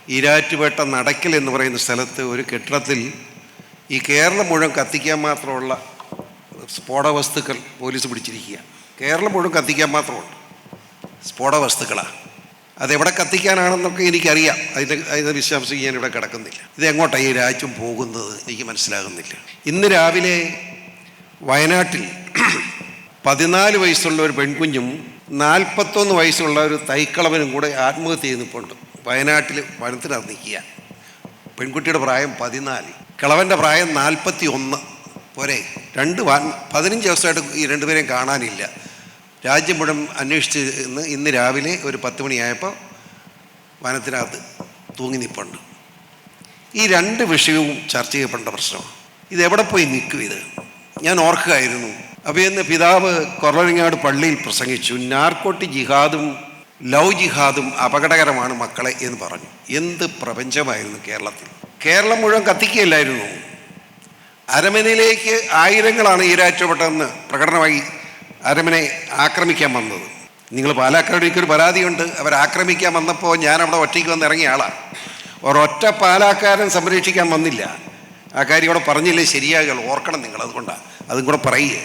ഈരാറ്റുപേട്ട നടക്കൽ എന്ന് പറയുന്ന സ്ഥലത്ത് ഒരു കെട്ടിടത്തിൽ ഈ കേരളം മുഴുവൻ കത്തിക്കാൻ മാത്രമുള്ള സ്ഫോടക വസ്തുക്കൾ പോലീസ് പിടിച്ചിരിക്കുക. കേരളം മുഴുവൻ കത്തിക്കാൻ മാത്രമുണ്ട് സ്ഫോടക വസ്തുക്കളാണ്. അതെവിടെ കത്തിക്കാനാണെന്നൊക്കെ എനിക്കറിയാം. അതിൻ്റെ വിശദാംശം ഞാനിവിടെ കിടക്കുന്നില്ല. ഇതെങ്ങോട്ടാണ് ഈ രാജ്യം പോകുന്നത് എനിക്ക് മനസ്സിലാകുന്നില്ല. ഇന്ന് രാവിലെ വയനാട്ടിൽ 14 വയസ്സുള്ള ഒരു പെൺകുഞ്ഞും 41 വയസ്സുള്ള ഒരു തൈക്കളവനും കൂടെ ആത്മഹത്യ ചെയ്യുന്നിപ്പുണ്ട്. വയനാട്ടിൽ വനത്തിനകത്ത് നിൽക്കുക. പെൺകുട്ടിയുടെ പ്രായം 14, കിളവൻ്റെ പ്രായം 41. പോരെ 15 ദിവസമായിട്ട് ഈ രണ്ടുപേരെയും കാണാനില്ല. രാജ്യം മുഴുവൻ അന്വേഷിച്ച് ഇന്ന് രാവിലെ ഒരു 10 മണിയായപ്പോൾ വനത്തിനകത്ത് തൂങ്ങി നിൽപ്പുണ്ട്. ഈ 2 വിഷയവും ചർച്ച ചെയ്യപ്പെടേണ്ട പ്രശ്നമാണ്. ഇതെവിടെ പോയി നിൽക്കും? ഇത് ഞാൻ ഓർക്കുകയായിരുന്നു. അപ്പോൾ ഇന്ന് പിതാവ് കൊറവങ്ങാട് പള്ളിയിൽ പ്രസംഗിച്ചു. നാർക്കോട്ടിക് ജിഹാദും ലവ് ജിഹാദും അപകടകരമാണ് മക്കളെ എന്ന് പറഞ്ഞു. എന്ത് പ്രപഞ്ചമായിരുന്നു കേരളത്തിൽ! കേരളം മുഴുവൻ കത്തിക്കുകയല്ലായിരുന്നു. അരമനയിലേക്ക് ആയിരങ്ങളാണ് ഈരാറ്റുപേട്ടയെന്ന് പ്രകടനമായി അരമനെ ആക്രമിക്കാൻ വന്നത്. നിങ്ങൾ പാലക്കാട് എനിക്കൊരു പരാതിയുണ്ട്. അവരാക്രമിക്കാൻ വന്നപ്പോൾ ഞാൻ അവിടെ ഒറ്റയ്ക്ക് വന്ന് ഇറങ്ങിയ ആളാണ്. ഒരൊറ്റ പാലക്കാരൻ സംരക്ഷിക്കാൻ വന്നില്ല. ആ കാര്യം അവിടെ പറഞ്ഞില്ലേ ശരിയാകുക. ഓർക്കണം നിങ്ങൾ. അതുകൊണ്ടാണ് അതും കൂടെ പറയുക.